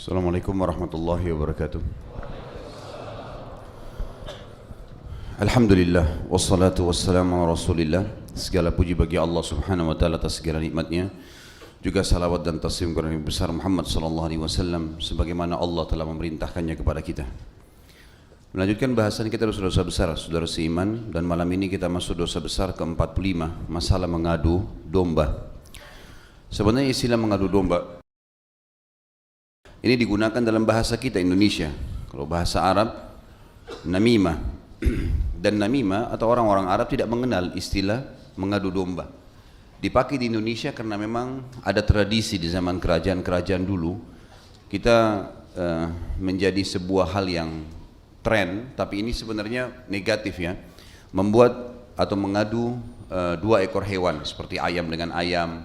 Assalamualaikum warahmatullahi wabarakatuh. Alhamdulillah wassalatu wassalamu ala Rasulillah. Segala puji bagi Allah Subhanahu wa taala atas segala nikmatnya. Juga salawat dan taslim kepada Nabi besar Muhammad sallallahu alaihi wasallam sebagaimana Allah telah memerintahkannya kepada kita. Melanjutkan bahasan kita dosa-dosa besar, saudara seiman, dan malam ini kita masuk dosa besar ke-45, masalah mengadu domba. Sebenarnya istilah mengadu domba ini digunakan dalam bahasa kita Indonesia. Kalau bahasa Arab, namimah. Dan namimah atau orang-orang Arab tidak mengenal istilah mengadu domba. Dipakai di Indonesia karena memang ada tradisi di zaman kerajaan-kerajaan dulu. Kita menjadi sebuah hal yang tren, tapi ini sebenarnya negatif ya. Membuat atau mengadu dua ekor hewan seperti ayam dengan ayam.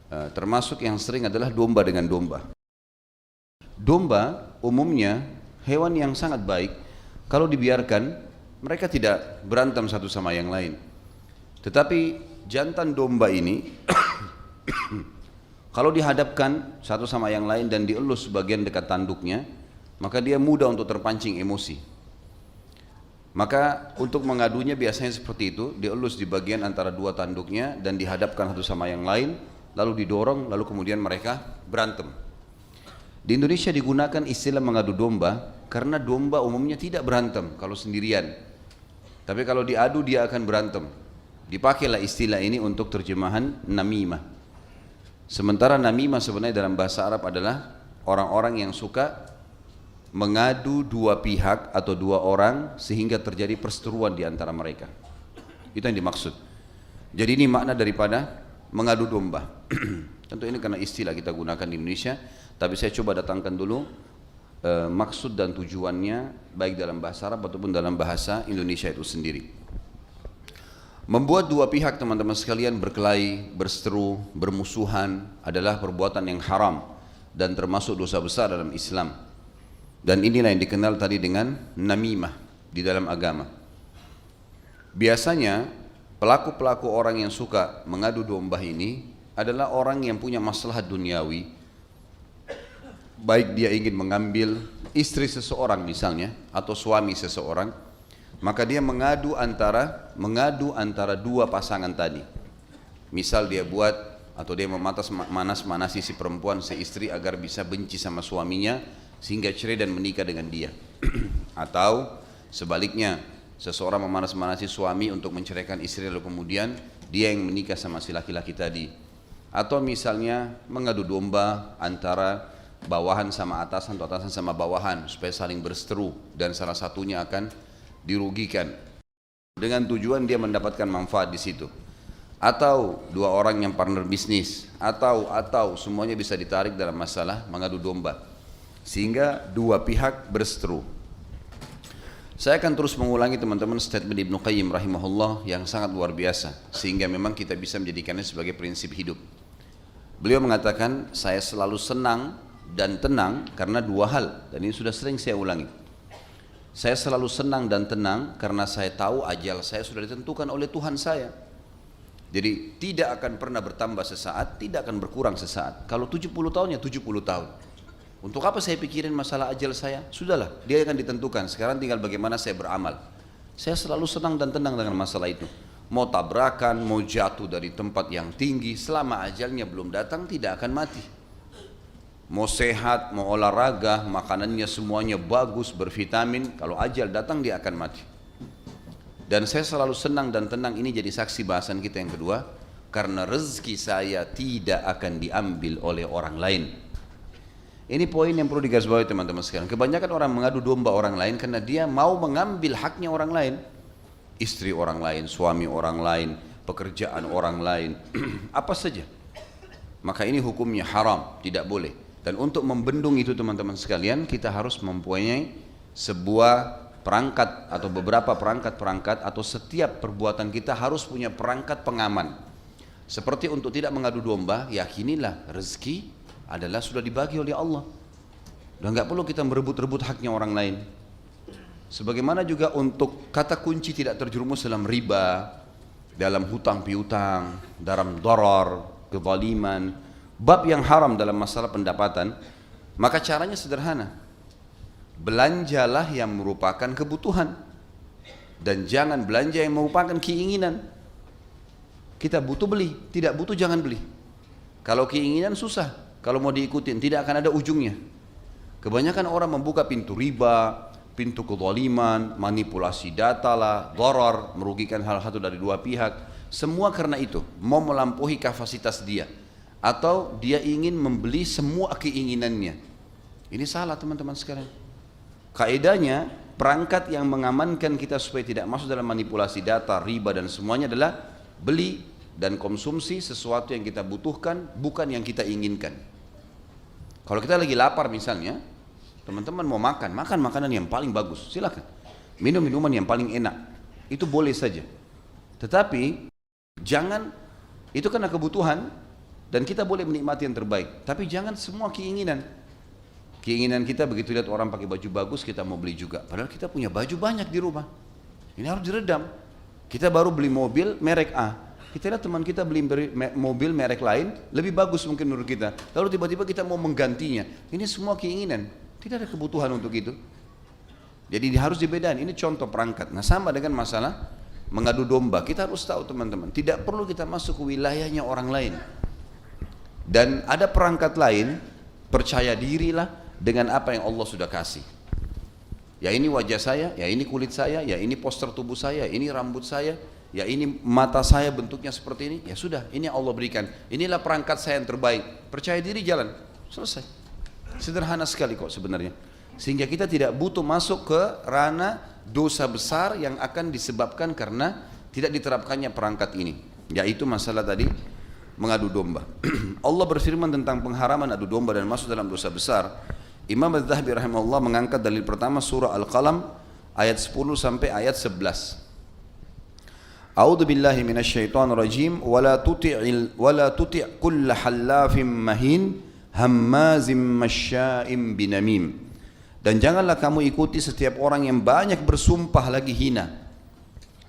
Termasuk yang sering adalah domba dengan domba. Domba umumnya hewan yang sangat baik. Kalau dibiarkan mereka tidak berantem satu sama yang lain. Tetapi jantan domba ini kalau dihadapkan satu sama yang lain dan dielus bagian dekat tanduknya, maka dia mudah untuk terpancing emosi. Maka untuk mengadunya biasanya seperti itu, dielus di bagian antara dua tanduknya dan dihadapkan satu sama yang lain, lalu didorong, lalu kemudian mereka berantem. Di Indonesia digunakan istilah mengadu domba karena domba umumnya tidak berantem kalau sendirian. Tapi kalau diadu dia akan berantem. Dipakailah istilah ini untuk terjemahan namimah. Sementara namimah sebenarnya dalam bahasa Arab adalah orang-orang yang suka mengadu dua pihak atau dua orang sehingga terjadi perseteruan di antara mereka. Itu yang dimaksud. Jadi ini makna daripada mengadu domba. Tentu ini karena istilah kita gunakan di Indonesia. Tapi saya coba datangkan dulu maksud dan tujuannya baik dalam bahasa Arab ataupun dalam bahasa Indonesia itu sendiri. Membuat dua pihak teman-teman sekalian berkelahi, berseteru, bermusuhan adalah perbuatan yang haram dan termasuk dosa besar dalam Islam. Dan inilah yang dikenal tadi dengan namimah di dalam agama. Biasanya pelaku-pelaku orang yang suka mengadu domba ini adalah orang yang punya maslahat duniawi. Baik dia ingin mengambil istri seseorang misalnya atau suami seseorang, maka dia mengadu antara dua pasangan tadi. Misal dia buat atau dia memanas-manasi si perempuan, si istri agar bisa benci sama suaminya sehingga cerai dan menikah dengan dia. Atau sebaliknya, seseorang memanas-manasi suami untuk menceraikan istri lalu kemudian dia yang menikah sama si laki-laki tadi. Atau misalnya mengadu domba antara bawahan sama atasan atau atasan sama bawahan supaya saling berseteru dan salah satunya akan dirugikan dengan tujuan dia mendapatkan manfaat di situ. Atau dua orang yang partner bisnis atau semuanya bisa ditarik dalam masalah mengadu domba sehingga dua pihak berseteru. Saya akan terus mengulangi teman-teman statement Ibnu Qayyim rahimahullah yang sangat luar biasa sehingga memang kita bisa menjadikannya sebagai prinsip hidup. Beliau mengatakan, saya selalu senang dan tenang karena dua hal, dan ini sudah sering saya ulangi. Saya selalu senang dan tenang karena saya tahu ajal saya sudah ditentukan oleh Tuhan saya. Jadi tidak akan pernah bertambah sesaat, tidak akan berkurang sesaat. Kalau 70 tahun ya 70 tahun. Untuk apa saya pikirin masalah ajal saya? Sudahlah, dia akan ditentukan. Sekarang tinggal bagaimana saya beramal. Saya selalu senang dan tenang dengan masalah itu. Mau tabrakan, mau jatuh dari tempat yang tinggi, selama ajalnya belum datang tidak akan mati. Mau sehat, mau olahraga, makanannya semuanya bagus, bervitamin, kalau ajal datang dia akan mati. Dan saya selalu senang dan tenang, ini jadi saksi bahasan kita yang kedua, karena rezeki saya tidak akan diambil oleh orang lain. Ini poin yang perlu digarisbawahi teman-teman sekalian. Kebanyakan orang mengadu domba orang lain karena dia mau mengambil haknya orang lain. Istri orang lain, suami orang lain, pekerjaan orang lain, apa saja. Maka ini hukumnya haram, tidak boleh. Dan untuk membendung itu teman-teman sekalian, kita harus mempunyai sebuah perangkat atau beberapa perangkat-perangkat atau setiap perbuatan kita harus punya perangkat pengaman. Seperti untuk tidak mengadu domba, yakinilah rezeki adalah sudah dibagi oleh Allah. Dan nggak perlu kita merebut-rebut haknya orang lain. Sebagaimana juga untuk kata kunci tidak terjerumus dalam riba, dalam hutang piutang, dalam darar, kezaliman, bab yang haram dalam masalah pendapatan Maka caranya sederhana. Belanjalah yang merupakan kebutuhan dan jangan belanja yang merupakan keinginan. Kita butuh beli, tidak butuh jangan beli. Kalau keinginan susah, kalau mau diikutin tidak akan ada ujungnya. Kebanyakan orang membuka pintu riba, pintu kezaliman, manipulasi data lah, dharar, merugikan hal satu dari dua pihak. Semua karena itu, mau melampaui kapasitas dia atau dia ingin membeli semua keinginannya. Ini salah teman-teman sekalian. Kaedahnya, perangkat yang mengamankan kita supaya tidak masuk dalam manipulasi data, riba dan semuanya adalah beli dan konsumsi sesuatu yang kita butuhkan, bukan yang kita inginkan. Kalau kita lagi lapar misalnya, teman-teman mau makan makanan yang paling bagus, silakan. Minum minuman yang paling enak, itu boleh saja. Tetapi jangan, itu karena kebutuhan dan kita boleh menikmati yang terbaik. Tapi jangan semua keinginan. Keinginan kita begitu lihat orang pakai baju bagus, kita mau beli juga. Padahal kita punya baju banyak di rumah. Ini harus diredam. Kita baru beli mobil merek A. Kita lihat teman kita beli mobil merek lain, lebih bagus mungkin menurut kita. Lalu tiba-tiba kita mau menggantinya. Ini semua keinginan. Tidak ada kebutuhan untuk itu. Jadi harus dibedakan. Ini contoh perangkat. Nah sama dengan masalah mengadu domba. Kita harus tahu teman-teman. Tidak perlu kita masuk ke wilayahnya orang lain. Dan ada perangkat lain, percaya dirilah dengan apa yang Allah sudah kasih. Ya ini wajah saya, ya ini kulit saya, ya ini poster tubuh saya, ini rambut saya, ya ini mata saya bentuknya seperti ini. Ya sudah, ini yang Allah berikan. Inilah perangkat saya yang terbaik. Percaya diri jalan. Selesai. Sederhana sekali kok sebenarnya. Sehingga kita tidak butuh masuk ke ranah dosa besar yang akan disebabkan karena tidak diterapkannya perangkat ini. Yaitu masalah tadi mengadu domba. Allah berfirman tentang pengharaman adu domba dan masuk dalam dosa besar. Imam Az-Zahabi rahimahullah mengangkat dalil pertama surah Al-Qalam ayat 10 sampai ayat 11. A'udzu billahi minasyaitonir rajim wa la tuti' kull hallafin mahin hammazim masya'im binamim. Dan janganlah kamu ikuti setiap orang yang banyak bersumpah lagi hina.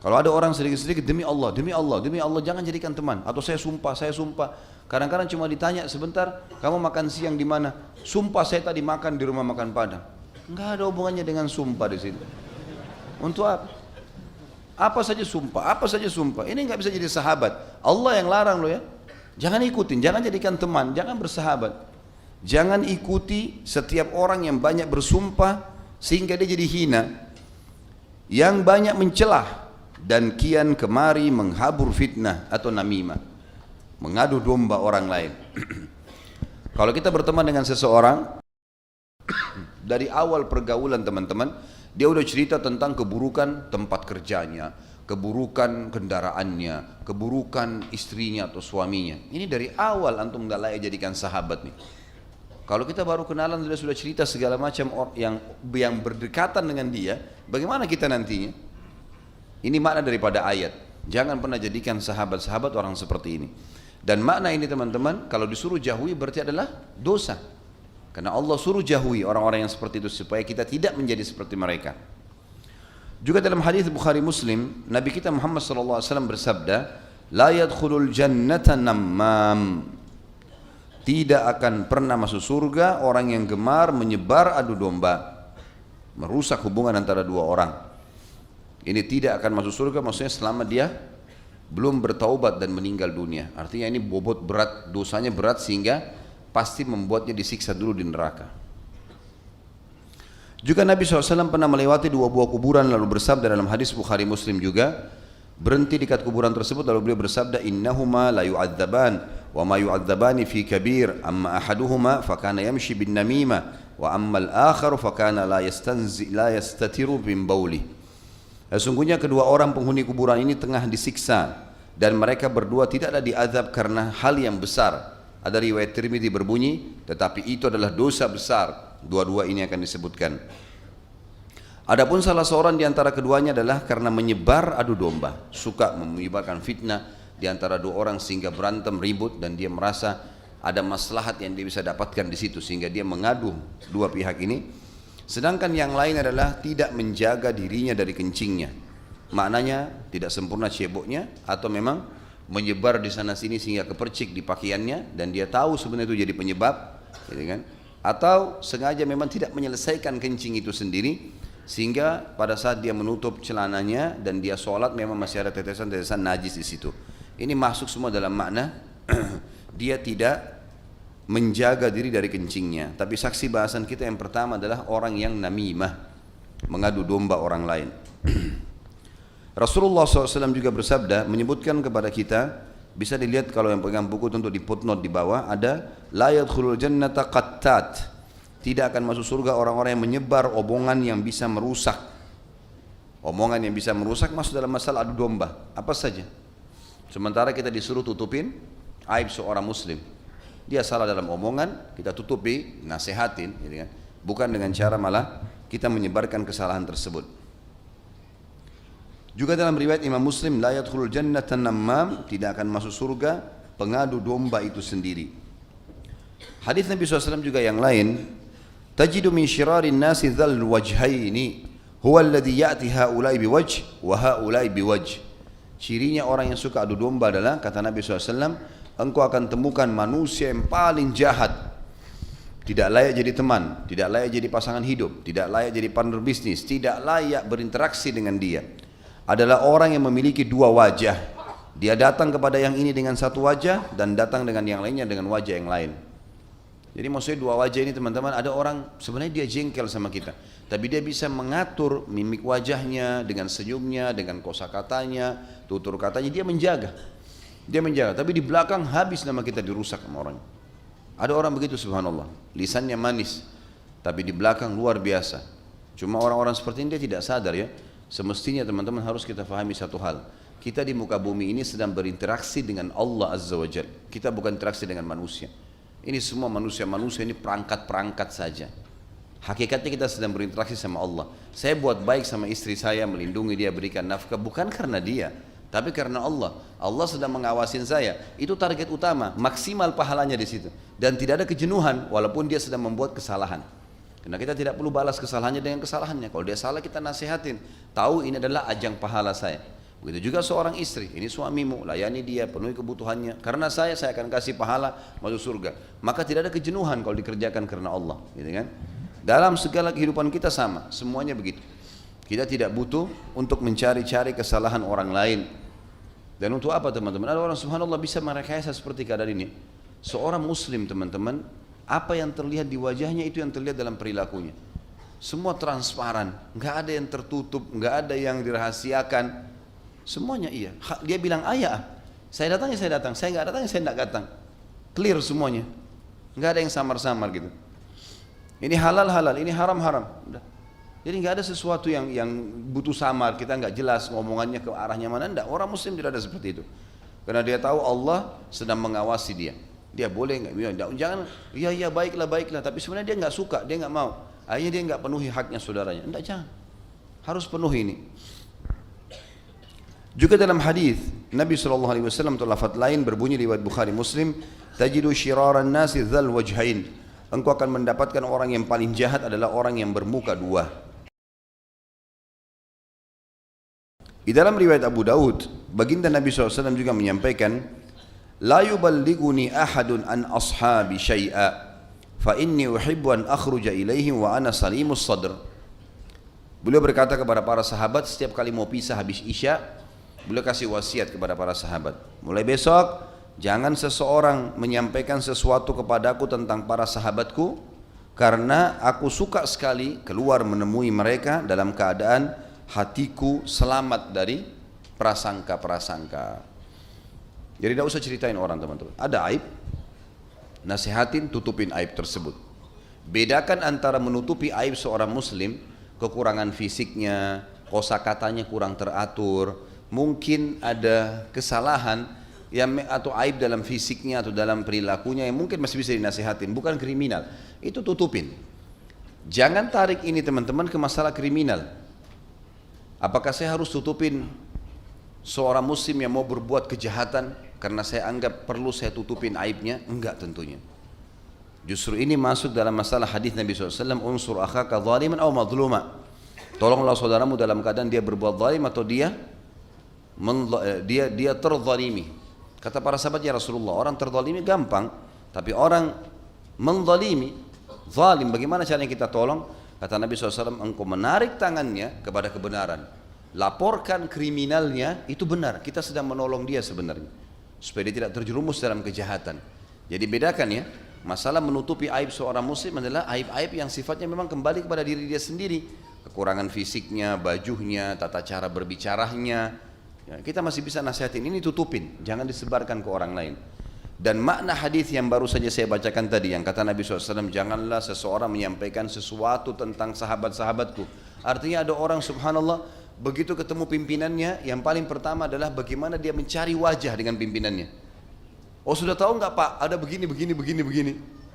Kalau ada orang sedikit-sedikit demi Allah, demi Allah, demi Allah jangan jadikan teman. Atau saya sumpah, saya sumpah. Kadang-kadang cuma ditanya sebentar, kamu makan siang di mana? Sumpah saya tadi makan di rumah makan Padang. Enggak ada hubungannya dengan sumpah di situ. Untuk apa? Apa saja sumpah, apa saja sumpah. Ini enggak bisa jadi sahabat. Allah yang larang loh ya. Jangan ikutin, jangan jadikan teman, jangan bersahabat. Jangan ikuti setiap orang yang banyak bersumpah sehingga dia jadi hina. Yang banyak mencelah dan kian kemari menghabur fitnah atau namimah, mengadu domba orang lain. Kalau kita berteman dengan seseorang dari awal pergaulan teman-teman, dia udah cerita tentang keburukan tempat kerjanya, keburukan kendaraannya, keburukan istrinya atau suaminya. Ini dari awal antum nggak layak jadikan sahabat nih. Kalau kita baru kenalan sudah cerita segala macam yang berdekatan dengan dia, bagaimana kita nantinya? Ini makna daripada ayat. Jangan pernah jadikan sahabat-sahabat orang seperti ini. Dan makna ini teman-teman, kalau disuruh jauhi berarti adalah dosa. Karena Allah suruh jauhi orang-orang yang seperti itu supaya kita tidak menjadi seperti mereka. Juga dalam hadis Bukhari Muslim, Nabi kita Muhammad SAW bersabda, "La yadkhulul jannata nammam." Tidak akan pernah masuk surga orang yang gemar menyebar adu domba, merusak hubungan antara dua orang. Ini tidak akan masuk surga, maksudnya selama dia belum bertaubat dan meninggal dunia. Artinya ini bobot berat, dosanya berat sehingga pasti membuatnya disiksa dulu di neraka. Juga Nabi SAW pernah melewati dua buah kuburan lalu bersabda dalam hadis Bukhari Muslim juga, berhenti dekat kuburan tersebut lalu beliau bersabda, "Innahuma la yu'adzaban wa ma yu'adzabani fi kabir, amma ahaduhuma fakana yamshi bin namimah wa amma al-akhar fakana la yastatiru bin bauli." Sesungguhnya kedua orang penghuni kuburan ini tengah disiksa dan mereka berdua tidaklah diazab karena hal yang besar. Ada riwayat Tirmidzi berbunyi, tetapi itu adalah dosa besar. Dua-dua ini akan disebutkan. Adapun salah seorang di antara keduanya adalah karena menyebar adu domba, suka menyebarkan fitnah di antara dua orang sehingga berantem ribut dan dia merasa ada maslahat yang dia bisa dapatkan di situ sehingga dia mengadu dua pihak ini. Sedangkan yang lain adalah tidak menjaga dirinya dari kencingnya. Maknanya tidak sempurna ceboknya atau memang menyebar di sana sini sehingga kepercik di pakaiannya dan dia tahu sebenarnya itu jadi penyebab, gitu kan? atau sengaja memang tidak menyelesaikan kencing itu sendiri, sehingga pada saat dia menutup celananya dan dia sholat memang masih ada tetesan-tetesan najis di situ. Ini masuk semua dalam makna dia tidak menjaga diri dari kencingnya. Tapi saksi bahasan kita yang pertama adalah orang yang namimah, mengadu domba orang lain. Rasulullah SAW juga bersabda, menyebutkan kepada kita, bisa dilihat kalau yang pegang buku untuk di footnote di bawah, ada la yadkhulul jannata qattat, tidak akan masuk surga orang-orang yang menyebar omongan yang bisa merusak. Omongan yang bisa merusak masuk dalam masalah adu domba, apa saja. Sementara kita disuruh tutupin aib seorang muslim, dia salah dalam omongan, kita tutupi, nasihatin, gitu kan? Bukan dengan cara malah kita menyebarkan kesalahan tersebut. Juga dalam riwayat Imam Muslim, la yadkhulul jannata namam, tidak akan masuk surga pengadu domba itu sendiri. Hadis Nabi SAW juga yang lain, tajidu min syirarin nasi dzal wajhaini huwa alladhi ya'ti haula'i biwajh wa haula'i biwajh. Cirinya orang yang suka adu domba adalah, kata Nabi SAW, engkau akan temukan manusia yang paling jahat, tidak layak jadi teman, tidak layak jadi pasangan hidup, tidak layak jadi partner bisnis, tidak layak berinteraksi dengan dia, adalah orang yang memiliki dua wajah. Dia datang kepada yang ini dengan satu wajah dan datang dengan yang lainnya dengan wajah yang lain. Jadi maksudnya dua wajah ini teman-teman, ada orang sebenarnya dia jengkel sama kita, tapi dia bisa mengatur mimik wajahnya dengan senyumnya, dengan kosakatanya, tutur katanya, dia menjaga. Dia menjaga, tapi di belakang habis nama kita dirusak sama orang. Ada orang begitu subhanallah, lisannya manis, tapi di belakang luar biasa. Cuma orang-orang seperti ini dia tidak sadar ya. Semestinya teman-teman harus kita fahami satu hal. Kita di muka bumi ini sedang berinteraksi dengan Allah Azza wa Jalla. Kita bukan interaksi dengan manusia. Ini semua manusia-manusia ini perangkat-perangkat saja. Hakikatnya kita sedang berinteraksi sama Allah. Saya buat baik sama istri saya, melindungi dia, berikan nafkah, bukan karena dia, tapi karena Allah. Allah sedang mengawasin saya. Itu target utama, maksimal pahalanya di situ. Dan tidak ada kejenuhan walaupun dia sedang membuat kesalahan. Karena kita tidak perlu balas kesalahannya dengan kesalahannya. Kalau dia salah kita nasihatin. Tahu ini adalah ajang pahala saya. Begitu juga seorang istri. Ini suamimu, layani dia, penuhi kebutuhannya. Karena saya akan kasih pahala masuk surga. Maka tidak ada kejenuhan kalau dikerjakan karena Allah. Gitu kan? Dalam segala kehidupan kita sama. Semuanya begitu. Kita tidak butuh untuk mencari-cari kesalahan orang lain. Dan untuk apa teman-teman? Ada orang subhanallah bisa merekayasa seperti keadaan ini. Seorang muslim teman-teman, apa yang terlihat di wajahnya itu yang terlihat dalam perilakunya. Semua transparan, nggak ada yang tertutup, nggak ada yang dirahasiakan. Semuanya iya. Dia bilang ayah, saya datang, saya datang. Saya nggak datang, saya nggak datang. Clear semuanya, nggak ada yang samar-samar gitu. Ini halal-halal, ini haram-haram. Jadi nggak ada sesuatu yang butuh samar. Kita nggak jelas ngomongannya ke arahnya mana. Nggak. Orang muslim tidak ada seperti itu. Karena dia tahu Allah sedang mengawasi dia. Dia boleh nggak? Jangan, iya baiklah, tapi sebenarnya dia nggak suka, dia nggak mau. Akhirnya dia nggak penuhi haknya saudaranya. Enggak, jangan. Harus penuhi ini. Juga dalam hadis Nabi SAW untuk lafaz lain berbunyi riwayat Bukhari Muslim, tajidu syiraran nasi dzal wajhain. Engkau akan mendapatkan orang yang paling jahat adalah orang yang bermuka dua. Di dalam riwayat Abu Daud, baginda Nabi SAW juga menyampaikan, la yuballighuni ahadun an ashabi syai'a fa inni uhibbu an akhruja ilaihim wa ana salimus sadr. Beliau berkata kepada para sahabat setiap kali mau pisah habis Isya, beliau kasih wasiat kepada para sahabat, mulai besok jangan seseorang menyampaikan sesuatu kepadaku tentang para sahabatku, karena aku suka sekali keluar menemui mereka dalam keadaan hatiku selamat dari prasangka-prasangka. Jadi tidak usah ceritain orang teman-teman. Ada aib, nasihatin, tutupin aib tersebut. Bedakan antara menutupi aib seorang muslim, kekurangan fisiknya, kosakatanya kurang teratur, mungkin ada kesalahan yang atau aib dalam fisiknya atau dalam perilakunya yang mungkin masih bisa dinasihatin, bukan kriminal. Itu tutupin. Jangan tarik ini teman-teman ke masalah kriminal. Apakah saya harus tutupin seorang muslim yang mau berbuat kejahatan karena saya anggap perlu saya tutupin aibnya? Enggak tentunya. Justru ini masuk dalam masalah hadis Nabi SAW, unsur akhaka zaliman aw madluma. Tolonglah saudaramu dalam keadaan dia berbuat zalim atau dia terzalimi. Kata para sahabat, ya Rasulullah, orang terzalimi gampang, tapi orang menzalimi zalim. Bagaimana caranya kita tolong? Kata Nabi SAW, engkau menarik tangannya kepada kebenaran, laporkan kriminalnya, itu benar, kita sedang menolong dia sebenarnya, supaya dia tidak terjerumus dalam kejahatan. Jadi bedakan ya, masalah menutupi aib seorang muslim adalah aib-aib yang sifatnya memang kembali kepada diri dia sendiri, kekurangan fisiknya, bajunya, tata cara berbicaranya, ya, kita masih bisa nasihatin, ini tutupin, jangan disebarkan ke orang lain. Dan makna hadis yang baru saja saya bacakan tadi, yang kata Nabi SAW, janganlah seseorang menyampaikan sesuatu tentang sahabat-sahabatku. Artinya ada orang subhanallah, begitu ketemu pimpinannya, yang paling pertama adalah bagaimana dia mencari wajah dengan pimpinannya. Oh sudah tahu nggak Pak, ada begini.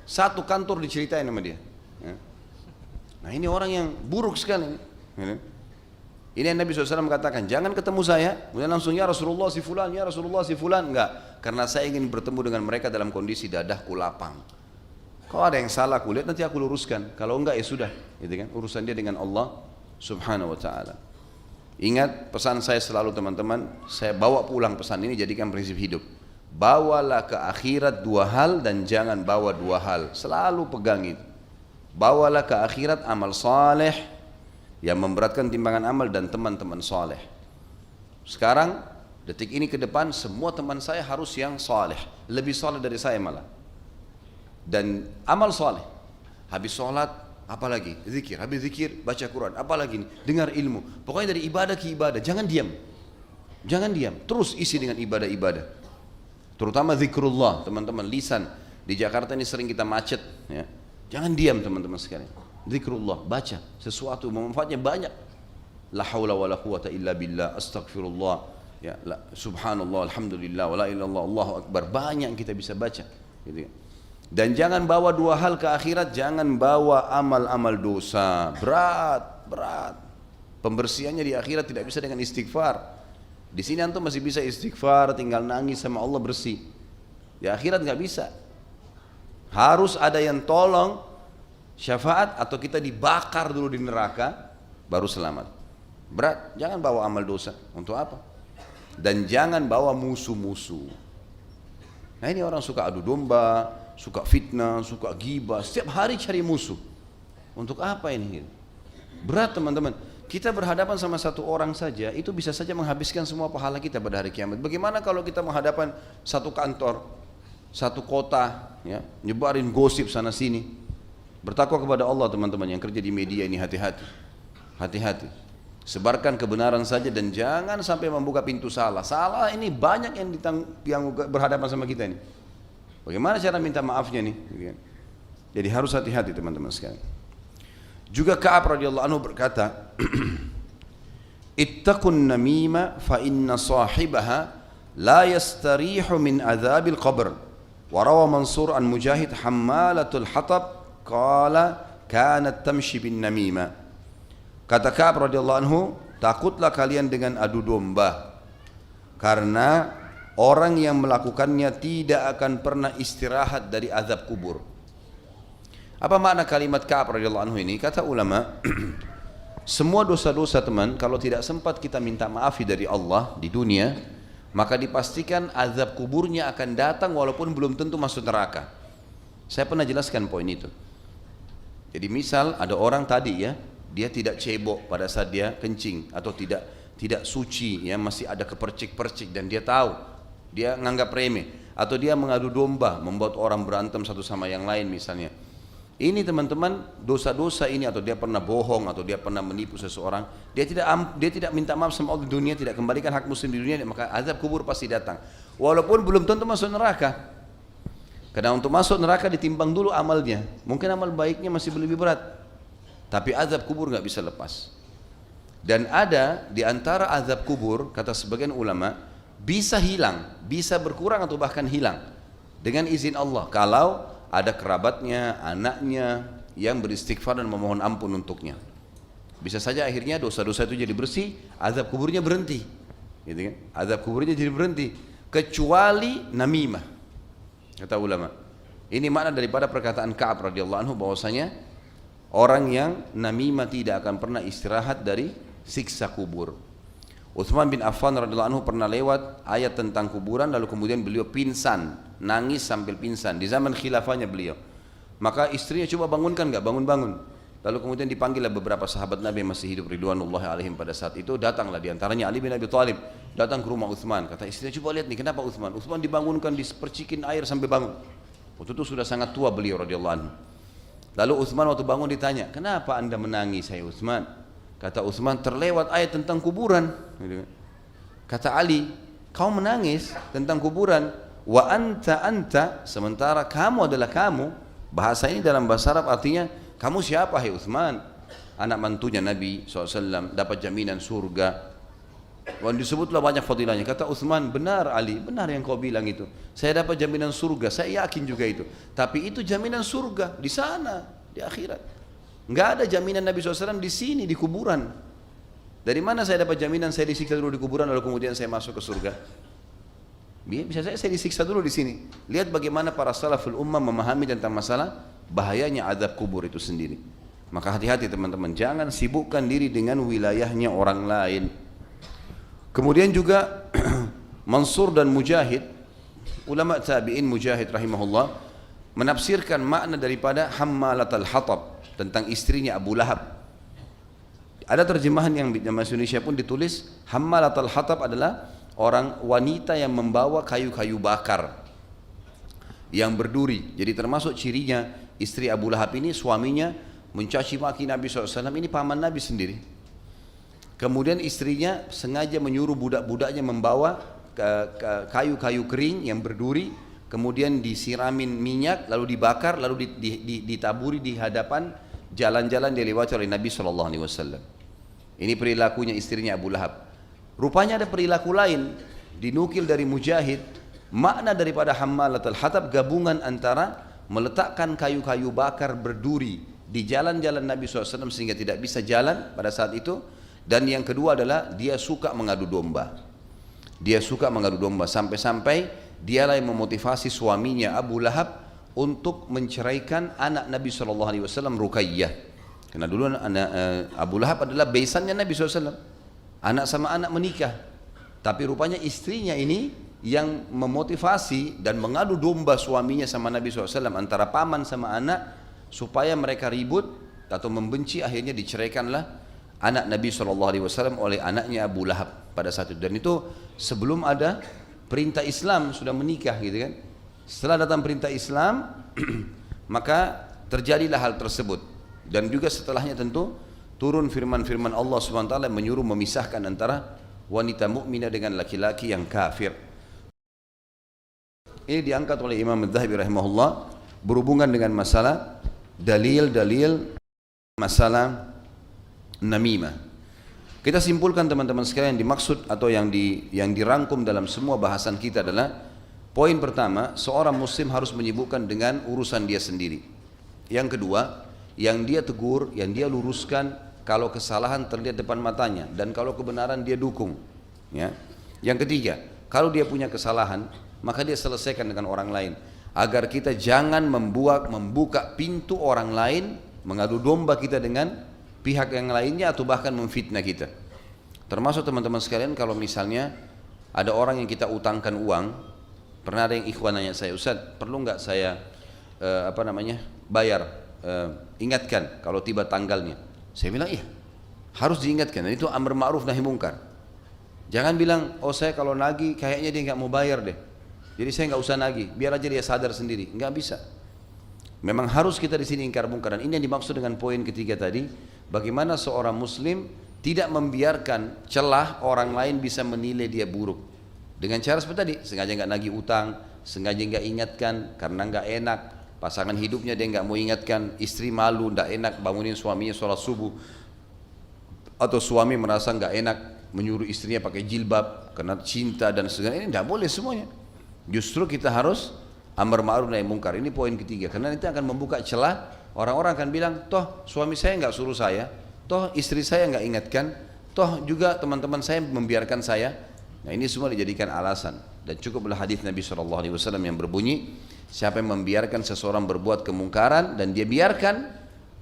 Satu kantor diceritain sama dia. Ya. Nah ini orang yang buruk sekali. Ya. Ini yang Nabi SAW katakan, jangan ketemu saya, kemudian langsung ya Rasulullah si fulan, ya Rasulullah si fulan. Enggak, karena saya ingin bertemu dengan mereka dalam kondisi dadahku lapang. Kalau ada yang salah aku lihat, nanti aku luruskan. Kalau enggak ya sudah, gitu kan? Urusan dia dengan Allah Subhanahu wa ta'ala. Ingat pesan saya selalu teman-teman, saya bawa pulang pesan ini, jadikan prinsip hidup. Bawalah ke akhirat dua hal dan jangan bawa dua hal. Selalu pegang itu. Bawalah ke akhirat amal saleh yang memberatkan timbangan amal dan teman-teman saleh. Sekarang detik ini ke depan semua teman saya harus yang saleh, lebih saleh dari saya malah. Dan amal saleh. Habis sholat apalagi? Zikir, habis zikir baca Quran, apalagi dengar ilmu. Pokoknya dari ibadah ke ibadah, jangan diam. Jangan diam, terus isi dengan ibadah-ibadah. Terutama zikrullah, teman-teman, lisan. Di Jakarta ini sering kita macet, ya. Jangan diam teman-teman sekalian. Zikrullah, baca sesuatu manfaatnya banyak. La haula wala quwata illa billah, astaghfirullah, ya, subhanallah, alhamdulillah, wala ilallah, Allahu akbar. Banyak yang kita bisa baca, gitu. Dan jangan bawa dua hal ke akhirat, jangan bawa amal-amal dosa berat. Pembersihannya di akhirat tidak bisa dengan istighfar. Di sini antum masih bisa istighfar, tinggal nangis sama Allah bersih. Di akhirat nggak bisa. Harus ada yang tolong syafaat atau kita dibakar dulu di neraka baru selamat. Berat, jangan bawa amal dosa. Untuk apa? Dan jangan bawa musuh-musuh. Nah ini orang suka adu domba, suka fitnah, suka ghibah, setiap hari cari musuh. Untuk apa ini? Berat teman-teman. Kita berhadapan sama satu orang saja, itu bisa saja menghabiskan semua pahala kita pada hari kiamat. Bagaimana kalau kita menghadapan satu kantor, satu kota, ya, nyebarin gosip sana sini. Bertakwa kepada Allah teman-teman yang kerja di media ini, hati-hati. Hati-hati. Sebarkan kebenaran saja dan jangan sampai membuka pintu salah. Salah ini banyak yang berhadapan sama kita ini. Bagaimana cara minta maafnya nih? Jadi harus hati-hati teman-teman sekalian. Juga Ka'ab radhiyallahu anhu berkata, "Ittaqun namima fa inna sahibaha la yastarihu min adzabil qabr." Wa rawa Mansur an Mujahid hammalatul hatab qala kanat tamshi bin namima. Kata Ka'ab radhiyallahu anhu, takutlah kalian dengan adu domba, karena orang yang melakukannya tidak akan pernah istirahat dari azab kubur. Apa makna kalimat Ka'ab radhiyallahu anhu ini? Kata ulama, semua dosa-dosa teman, kalau tidak sempat kita minta maaf dari Allah di dunia, maka dipastikan azab kuburnya akan datang walaupun belum tentu masuk neraka. Saya pernah jelaskan poin itu. Jadi misal ada orang tadi ya, dia tidak cebok pada saat dia kencing atau tidak suci ya, masih ada kepercik-percik dan dia tahu, dia nganggap remeh, atau dia mengadu domba membuat orang berantem satu sama yang lain misalnya. Ini teman-teman dosa-dosa ini, atau dia pernah bohong atau dia pernah menipu seseorang, dia tidak minta maaf sama Allah di dunia, tidak kembalikan hak muslim di dunia, maka azab kubur pasti datang. Walaupun belum tentu masuk neraka. Karena untuk masuk neraka ditimbang dulu amalnya. Mungkin amal baiknya masih lebih berat, tapi azab kubur nggak bisa lepas. Dan ada di antara azab kubur, kata sebagian ulama, bisa hilang, bisa berkurang atau bahkan hilang dengan izin Allah. Kalau ada kerabatnya, anaknya yang beristighfar dan memohon ampun untuknya, bisa saja akhirnya dosa-dosa itu jadi bersih, azab kuburnya berhenti, gitu kan? Azab kuburnya jadi berhenti, kecuali namimah. Kata ulama, ini makna daripada perkataan Ka'ab radhiyallahu anhu bahwasanya orang yang namimah tidak akan pernah istirahat dari siksa kubur. Utsman bin Affan radhiyallahu anhu pernah lewat ayat tentang kuburan, lalu kemudian beliau pingsan, nangis sambil pingsan di zaman khilafahnya beliau. Maka istrinya coba bangunkan, nggak bangun-bangun. Lalu kemudian dipanggillah beberapa sahabat Nabi yang masih hidup ridwanullahi alaihim pada saat itu. Datanglah diantaranya Ali bin Abi Thalib, datang ke rumah Utsman. Kata istrinya, coba lihat nih kenapa Utsman. Utsman dibangunkan, dipercikin air sampai bangun. Waktu itu sudah sangat tua beliau radhiyallahu anhu. Lalu Utsman waktu bangun ditanya, kenapa anda menangis hai Utsman? Kata Utsman, terlewat ayat tentang kuburan. Kata Ali, kau menangis tentang kuburan, wa anta, sementara kamu adalah kamu. Bahasa ini dalam bahasa Arab artinya, kamu siapa hai Utsman? Anak mantunya Nabi SAW, dapat jaminan surga. Dan disebutlah banyak fadilahnya. Kata Utsman, benar Ali, benar yang kau bilang itu. Saya dapat jaminan surga, saya yakin juga itu. Tapi itu jaminan surga di sana, di akhirat. Enggak ada jaminan Nabi SAW di sini, di kuburan. Dari mana saya dapat jaminan saya disiksa dulu di kuburan lalu kemudian saya masuk ke surga? Bisa saya disiksa dulu di sini. Lihat bagaimana para salaful ummah memahami tentang masalah bahayanya azab kubur itu sendiri. Maka hati-hati teman-teman, jangan sibukkan diri dengan wilayahnya orang lain. Kemudian juga Mansur dan Mujahid, ulama tabi'in Mujahid rahimahullah, menafsirkan makna daripada Hammalatul Hatab tentang istrinya Abu Lahab. Ada terjemahan yang di bahasa Indonesia pun ditulis Hammalatul Hatab adalah orang wanita yang membawa kayu-kayu bakar yang berduri. Jadi termasuk cirinya istri Abu Lahab ini, suaminya mencaci maki Nabi SAW, ini paman Nabi sendiri. Kemudian istrinya sengaja menyuruh budak-budaknya membawa kayu-kayu kering yang berduri, kemudian disiramin minyak, lalu dibakar, lalu ditaburi di hadapan jalan-jalan dia lewati oleh Nabi SAW. Ini perilakunya istrinya Abu Lahab. Rupanya ada perilaku lain, dinukil dari Mujahid, makna daripada Hammalatul Hatab gabungan antara meletakkan kayu-kayu bakar berduri di jalan-jalan Nabi SAW sehingga tidak bisa jalan pada saat itu, dan yang kedua adalah dia suka mengadu domba. Dia suka mengadu domba sampai-sampai dialah yang memotivasi suaminya Abu Lahab untuk menceraikan anak Nabi SAW Ruqayyah. Karena dulu Abu Lahab adalah besannya Nabi SAW, anak sama anak menikah. Tapi rupanya istrinya ini yang memotivasi dan mengadu domba suaminya sama Nabi SAW, antara paman sama anak, supaya mereka ribut atau membenci. Akhirnya diceraikanlah anak Nabi SAW oleh anaknya Abu Lahab pada saat itu. Dan itu sebelum ada perintah Islam sudah menikah gitu kan. Setelah datang perintah Islam maka terjadilah hal tersebut. Dan juga setelahnya tentu turun firman-firman Allah SWT yang menyuruh memisahkan antara wanita mukminah dengan laki-laki yang kafir. Ini diangkat oleh Imam Adz-Dzahabi rahimahullah berhubungan dengan masalah dalil-dalil masalah namimah. Kita simpulkan teman-teman sekalian, dimaksud atau yang dirangkum dalam semua bahasan kita adalah poin pertama, seorang muslim harus menyibukkan dengan urusan dia sendiri. Yang kedua, yang dia tegur, yang dia luruskan kalau kesalahan terlihat depan matanya, dan kalau kebenaran dia dukung. Ya. Yang ketiga, kalau dia punya kesalahan, maka dia selesaikan dengan orang lain, agar kita jangan membuka pintu orang lain mengadu domba kita dengan pihak yang lainnya atau bahkan memfitnah kita. Termasuk teman-teman sekalian, kalau misalnya ada orang yang kita utangkan uang, pernah ada yang ikhwan nanya saya, Ustaz, perlu nggak saya bayar, ingatkan kalau tiba tanggalnya. Saya bilang iya, harus diingatkan, dan itu amar ma'ruf nahi mungkar. Jangan bilang, oh saya kalau nagih kayaknya dia nggak mau bayar deh, jadi saya nggak usah nagih, biar aja dia sadar sendiri. Nggak bisa. Memang harus kita di sini ingkar mungkar, dan ini yang dimaksud dengan poin ketiga tadi, bagaimana seorang muslim tidak membiarkan celah orang lain bisa menilai dia buruk dengan cara seperti tadi, sengaja nggak nagih utang, sengaja nggak ingatkan karena nggak enak, pasangan hidupnya dia nggak mau ingatkan, istri malu nggak enak bangunin suaminya sholat subuh, atau suami merasa nggak enak menyuruh istrinya pakai jilbab karena cinta dan segala ini, nggak boleh semuanya. Justru kita harus amar ma'ruf nahi mungkar. Ini poin ketiga, karena nanti akan membuka celah. Orang-orang akan bilang, toh suami saya nggak suruh saya, toh istri saya nggak ingatkan, toh juga teman-teman saya membiarkan saya. Nah ini semua dijadikan alasan. Dan cukuplah hadis Nabi SAW yang berbunyi, siapa yang membiarkan seseorang berbuat kemungkaran dan dia biarkan,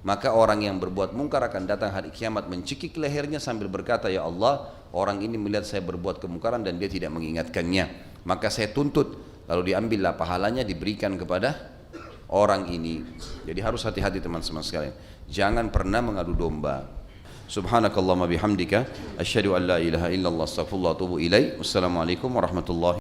maka orang yang berbuat mungkar akan datang hari kiamat mencekik lehernya sambil berkata, ya Allah, orang ini melihat saya berbuat kemungkaran dan dia tidak mengingatkannya, maka saya tuntut. Lalu diambillah pahalanya diberikan kepada orang ini. Jadi harus hati-hati teman-teman sekalian. Jangan pernah mengadu domba. Subhanakallahumma bihamdika asyhadu an la ilaha illallah astaghfirullah wa atubu ilaik. Wassalamualaikum warahmatullahi